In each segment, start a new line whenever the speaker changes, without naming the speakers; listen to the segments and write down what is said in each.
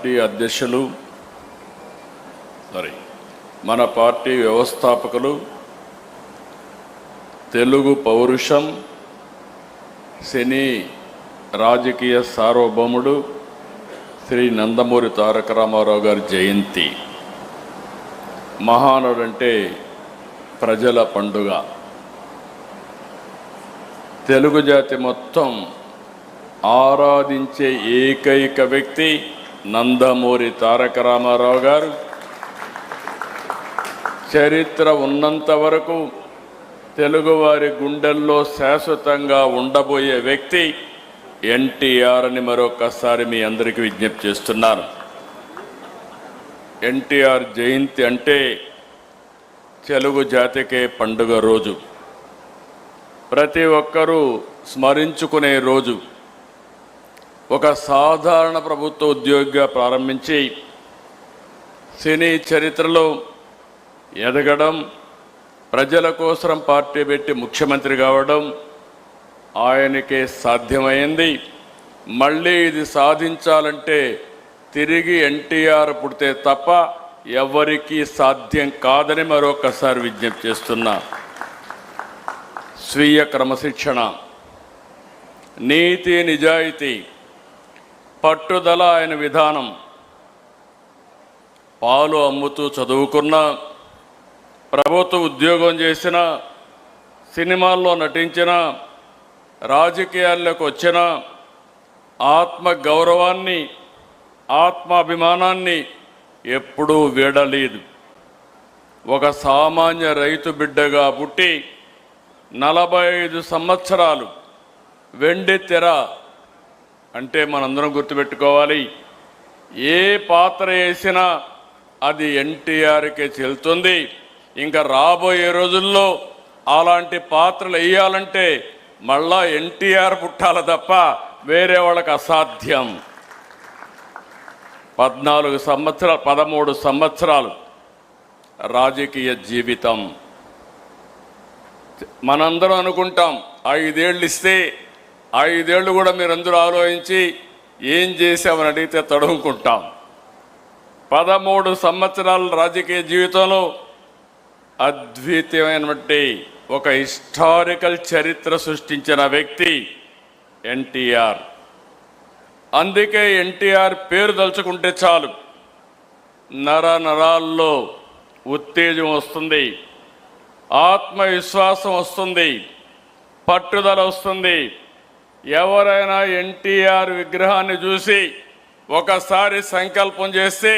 Party అధ్యక్షులు మన party వ్యవస్థాపకులు, తెలుగు పౌరుషం, సినీ రాజకీయ సార్వభౌముడు శ్రీ నందమూరి తారక రామారావు గారి జయంతి. మహానుడంటే ప్రజల పండుగ. తెలుగు జాతి మొత్తం ఆరాధించే ఏకైక వ్యక్తి నందమూరి తారక రామారావు గారు. చరిత్ర ఉన్నంత వరకు తెలుగువారి గుండెల్లో శాశ్వతంగా ఉండబోయే వ్యక్తి ఎన్టీఆర్ అని మరొకసారి మీ అందరికీ విజ్ఞప్తి చేస్తున్నాను. ఎన్టీఆర్ జయంతి అంటే తెలుగు జాతికే పండుగ రోజు, ప్రతి ఒక్కరూ స్మరించుకునే రోజు. ఒక సాధారణ ప్రభుత్వ ఉద్యోగిగా ప్రారంభించి సినీ చరిత్రలో ఎదగడం, ప్రజల కోసం పార్టీ పెట్టి ముఖ్యమంత్రి కావడం ఆయనకే సాధ్యమైంది. మళ్ళీ ఇది సాధించాలంటే తిరిగి ఎన్టీఆర్ పుడితే తప్ప ఎవరికీ సాధ్యం కాదని మరొకసారి విజ్ఞప్తి చేస్తున్నా. స్వీయ క్రమశిక్షణ, నీతి నిజాయితీ, పట్టుదల ఆయన విధానం. పాలు అమ్ముతూ చదువుకున్న, ప్రభుత్వ ఉద్యోగం చేసిన, సినిమాల్లో నటించిన, రాజకీయాల్లోకి వచ్చిన ఆత్మ గౌరవాన్ని, ఆత్మాభిమానాన్ని ఎప్పుడూ వీడలేదు. ఒక సామాన్య రైతు బిడ్డగా పుట్టి 45 సంవత్సరాలు వెండి తెర అంటే మనందరం గుర్తుపెట్టుకోవాలి, ఏ పాత్ర వేసినా అది ఎన్టీఆర్కే చెల్లుతుంది. ఇంకా రాబోయే రోజుల్లో అలాంటి పాత్రలు వేయాలంటే మళ్ళా ఎన్టీఆర్ పుట్టాల తప్ప వేరే వాళ్ళకి అసాధ్యం. 13 సంవత్సరాలు రాజకీయ జీవితం. మనందరం అనుకుంటాం 5 ఏళ్ళు ఇస్తే 5 ఏళ్ళు కూడా మీరందరూ ఆలోచించి ఏం చేశామని అడిగితే తడుముకుంటాం. 13 సంవత్సరాల రాజకీయ జీవితంలో అద్వితీయమైనటువంటి ఒక హిస్టారికల్ చరిత్ర సృష్టించిన వ్యక్తి ఎన్టీఆర్. అందుకే ఎన్టీఆర్ పేరు తలుచుకుంటే చాలు నరాల్లో ఉత్తేజం వస్తుంది, ఆత్మవిశ్వాసం వస్తుంది, పట్టుదల వస్తుంది. ఎవరైనా ఎన్టీఆర్ విగ్రహాన్ని చూసి ఒకసారి సంకల్పం చేస్తే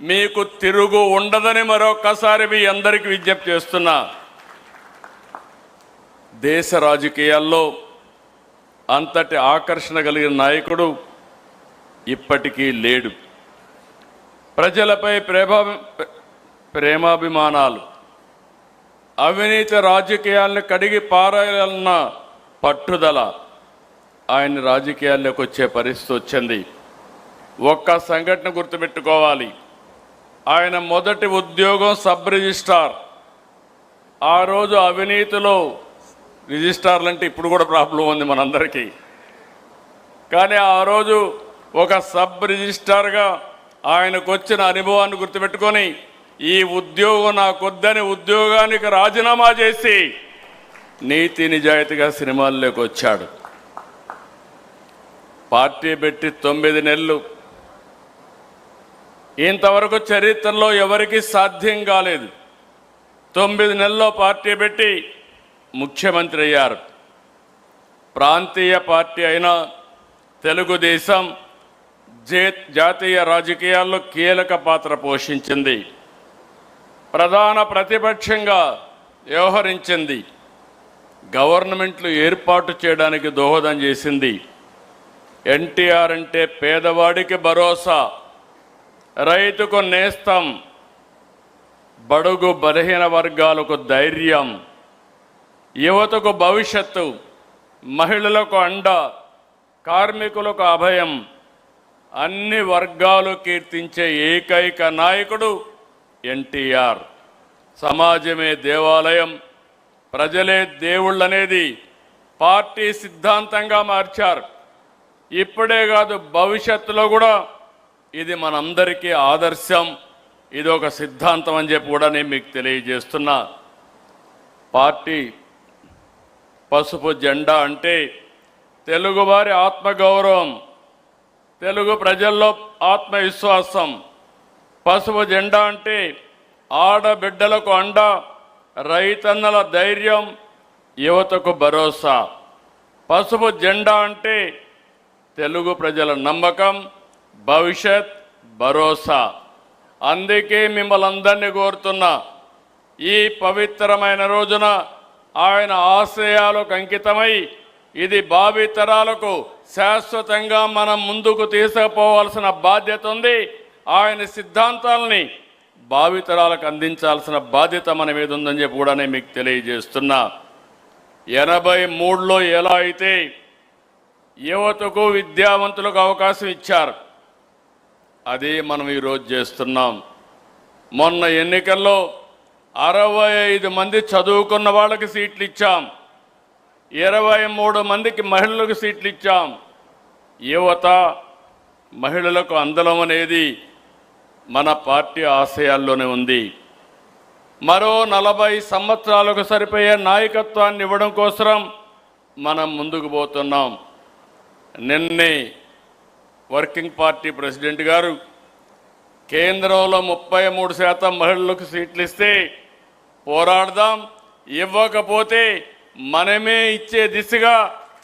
మీకు తిరుగు ఉండదని మరొకసారి మీ అందరికీ విజ్ఞప్తి చేస్తున్నా. దేశ రాజకీయాల్లో అంతటి ఆకర్షణ కలిగిన నాయకుడు ఇప్పటికీ లేడు. ప్రజలపై ప్రేమాభిమానాలు, అవినీతి రాజకీయాలను కడిగి పారాయాలన్న పట్టుదల ఆయన రాజకీయాల్లోకి వచ్చే పరిస్థితి వచ్చింది. ఒక్క సంఘటన గుర్తుపెట్టుకోవాలి. ఆయన మొదటి ఉద్యోగం సబ్ రిజిస్ట్రార్. ఆ రోజు అవినీతిలో రిజిస్ట్రార్లు అంటే ఇప్పుడు కూడా ప్రాబ్లం ఉంది మనందరికీ, కానీ ఆ రోజు ఒక సబ్ రిజిస్ట్రార్గా ఆయనకు వచ్చిన అనుభవాన్ని గుర్తుపెట్టుకొని ఈ ఉద్యోగం నాకొద్దని ఉద్యోగానికి రాజీనామా చేసి నీతి నిజాయితీగా సినిమాల్లోకి వచ్చాడు. పార్టీ పెట్టి 9 నెలలు. ఇంతవరకు చరిత్రలో ఎవరికి సాధ్యం కాలేదు. 9 నెలల్లో పార్టీ పెట్టి ముఖ్యమంత్రి అయ్యారు. ప్రాంతీయ పార్టీ అయిన తెలుగుదేశం జాతీయ రాజకీయాల్లో కీలక పాత్ర పోషించింది. ప్రధాన ప్రతిపక్షంగా వ్యవహరించింది. గవర్నమెంట్లు ఏర్పాటు చేయడానికి దోహదం చేసింది. ఎన్టీఆర్ అంటే పేదవాడికి భరోసా, రైతుకు నేస్తం, బడుగు బలహీన వర్గాలకు ధైర్యం, యువతకు భవిష్యత్తు, మహిళలకు అండ, కార్మికులకు అభయం, అన్ని వర్గాలు కీర్తించే ఏకైక నాయకుడు ఎన్టీఆర్. సమాజమే దేవాలయం, ప్రజలే దేవుళ్ళనేది పార్టీ సిద్ధాంతంగా మార్చారు. ఇప్పుడే కాదు, భవిష్యత్తులో కూడా ఇది మనందరికీ ఆదర్శం, ఇది ఒక సిద్ధాంతం అని చెప్పి కూడా నేను మీకు తెలియజేస్తున్నా. పార్టీ పసుపు జెండా అంటే తెలుగువారి ఆత్మగౌరవం, తెలుగు ప్రజల్లో ఆత్మవిశ్వాసం. పసుపు జెండా అంటే ఆడబిడ్డలకు అండ, రైతన్నల ధైర్యం, యువతకు భరోసా. పసుపు జెండా అంటే తెలుగు ప్రజల నమ్మకం, భవిష్యత్, భరోసా. అందుకే మిమ్మల్ని అందరినీ కోరుతున్నా, ఈ పవిత్రమైన రోజున ఆయన ఆశయాలకు అంకితమై ఇది భావితరాలకు శాశ్వతంగా మనం ముందుకు తీసుకుపోవాల్సిన బాధ్యత ఉంది. ఆయన సిద్ధాంతాలని భావితరాలకు అందించాల్సిన బాధ్యత మన మీద ఉందని చెప్పి కూడా నేను మీకు తెలియజేస్తున్నా. 83లో ఎలా అయితే యువతకు విద్యావంతులకు అవకాశం ఇచ్చారు, అదే మనం ఈరోజు చేస్తున్నాం. మొన్న ఎన్నికల్లో 65 మంది చదువుకున్న వాళ్ళకి సీట్లు ఇచ్చాం, 23 మందికి మహిళలకు సీట్లు ఇచ్చాం. యువత, మహిళలకు అందలం అనేది మన పార్టీ ఆశయాల్లోనే ఉంది. మరో 40 సంవత్సరాలకు సరిపోయే నాయకత్వాన్ని ఇవ్వడం కోసం మనం ముందుకు పోతున్నాం. నిన్నే వర్కింగ్ పార్టీ ప్రెసిడెంట్ గారు కేంద్రంలో 33% మహిళలకు సీట్లు ఇస్తే పోరాడదాం, ఇవ్వకపోతే మనమే ఇచ్చే దిశగా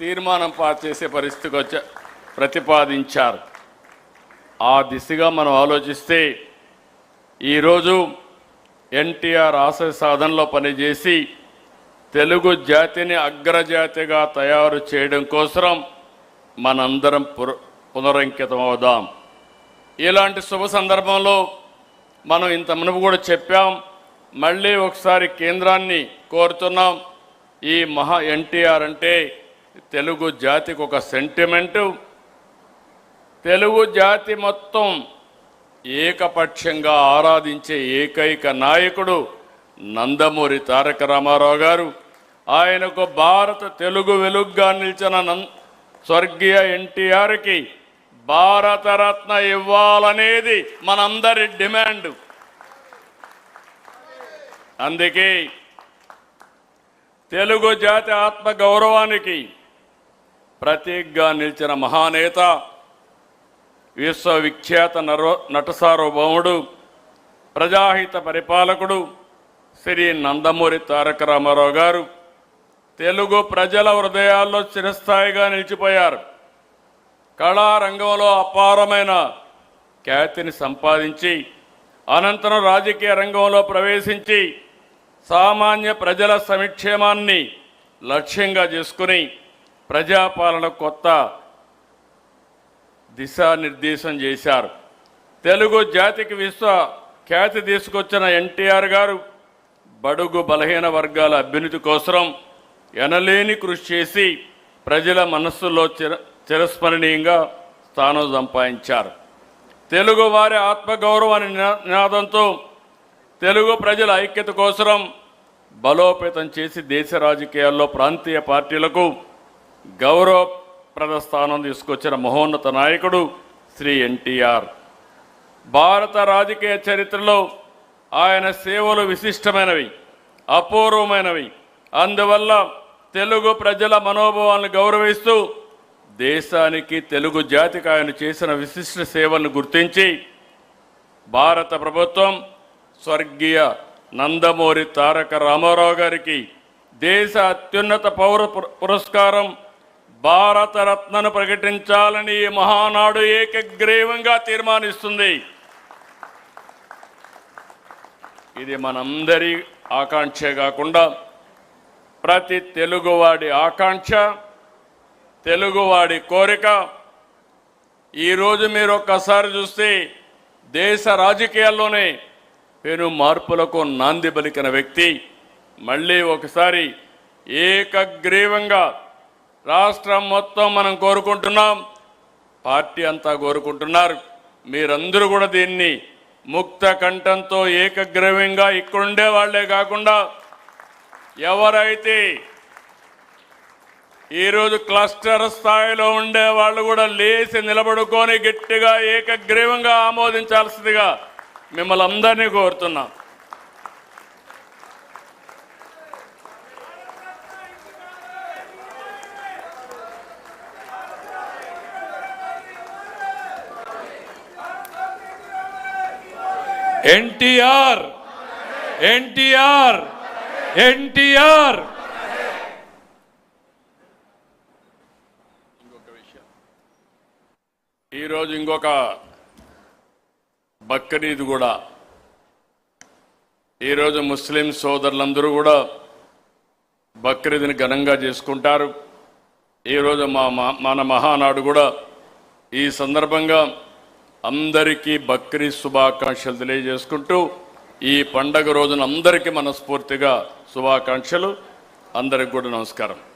తీర్మానం పాస్ చేసే పరిస్థితికి ప్రతిపాదించారు. ఆ దిశగా మనం ఆలోచిస్తే ఈరోజు ఎన్టీఆర్ ఆశయ సాధనలో పనిచేసి తెలుగు జాతిని అగ్రజాతిగా తయారు చేయడం కోసం మనందరం పునరంకితం అవుదాం. ఇలాంటి శుభ సందర్భంలో మనం ఇంత మునుపు కూడా చెప్పాం, మళ్ళీ ఒకసారి కేంద్రాన్ని కోరుతున్నాం. ఈ మహా ఎన్టీఆర్ అంటే తెలుగు జాతికి ఒక సెంటిమెంటు. తెలుగు జాతి మొత్తం ఏకపక్షంగా ఆరాధించే ఏకైక నాయకుడు నందమూరి తారక రామారావు గారు. ఆయనకు భారత తెలుగు వెలుగుగా నిలిచిన స్వర్గీయ ఎన్టీఆర్కి భారతరత్న ఇవ్వాలనేది మనందరి డిమాండ్. అందుకే తెలుగు జాతి ఆత్మ గౌరవానికి ప్రతీకగా నిలిచిన మహానేత, విశ్వవిఖ్యాత నట సార్వభౌముడు, ప్రజాహిత పరిపాలకుడు శ్రీ నందమూరి తారక రామారావు గారు తెలుగు ప్రజల హృదయాల్లో చిరస్థాయిగా నిలిచిపోయారు. కళారంగంలో అపారమైన ఖ్యాతిని సంపాదించి అనంతరం రాజకీయ రంగంలో ప్రవేశించి సామాన్య ప్రజల సంక్షేమాన్ని లక్ష్యంగా చేసుకుని ప్రజాపాలన కొత్త దిశానిర్దేశం చేశారు. తెలుగు జాతికి విశ్వ ఖ్యాతి తీసుకొచ్చిన ఎన్టీఆర్ గారు బడుగు బలహీన వర్గాల అభ్యున్నతి కోసం ఎనలేని కృషి చేసి ప్రజల మనస్సులో చిరస్మరణీయంగా స్థానం సంపాదించారు. తెలుగు వారి ఆత్మగౌరవాన్ని నినాదంతో తెలుగు ప్రజల ఐక్యత కోసం బలోపేతం చేసి దేశ రాజకీయాల్లో ప్రాంతీయ పార్టీలకు గౌరవప్రద స్థానం తీసుకొచ్చిన మహోన్నత నాయకుడు శ్రీ ఎన్టీఆర్. భారత రాజకీయ చరిత్రలో ఆయన సేవలు విశిష్టమైనవి, అపూర్వమైనవి. అందువల్ల తెలుగు ప్రజల మనోభావాలను గౌరవిస్తూ దేశానికి, తెలుగు జాతికి ఆయన చేసిన విశిష్ట సేవలను గుర్తించి భారత ప్రభుత్వం స్వర్గీయ నందమూరి తారక రామారావు గారికి దేశ అత్యున్నత పౌర పురస్కారం భారతరత్నను ప్రకటించాలని ఈ మహానాడు ఏకగ్రీవంగా తీర్మానిస్తుంది. ఇది మనందరి ఆకాంక్షే కాకుండా ప్రతి తెలుగువాడి ఆకాంక్ష, తెలుగువాడి కోరిక. ఈరోజు మీరు ఒక్కసారి చూస్తే దేశ రాజకీయాల్లోనే పెను మార్పులకు నాంది పలికిన వ్యక్తి మళ్ళీ ఒకసారి ఏకగ్రీవంగా రాష్ట్రం మొత్తం మనం కోరుకుంటున్నాం, పార్టీ అంతా కోరుకుంటున్నారు. మీరందరూ కూడా దీన్ని ముక్త కంఠంతో ఏకగ్రీవంగా ఇక్కడుండే వాళ్లే కాకుండా ఎవరైతే ఈరోజు క్లస్టర్ స్థాయిలో ఉండే వాళ్ళు కూడా లేచి నిలబడుకొని గట్టిగా ఏకగ్రీవంగా ఆమోదించాల్సిందిగా మిమ్మల్ని అందరినీ కోరుతున్నాం.
ఎన్టీఆర్ ఎన్టీఆర్ ఎన్టీఆర్.
ఈరోజు ఇంకొక బక్రీద్ కూడా. ఈరోజు ముస్లిం సోదరులందరూ కూడా బక్రీద్ని ఘనంగా చేసుకుంటారు. ఈరోజు మన మహానాడు కూడా ఈ సందర్భంగా అందరికీ బక్రీద్ శుభాకాంక్షలు తెలియజేసుకుంటూ ఈ పండగ రోజున అందరికీ మనస్ఫూర్తిగా శుభాకాంక్షలు. అందరికి కూడా నమస్కారం.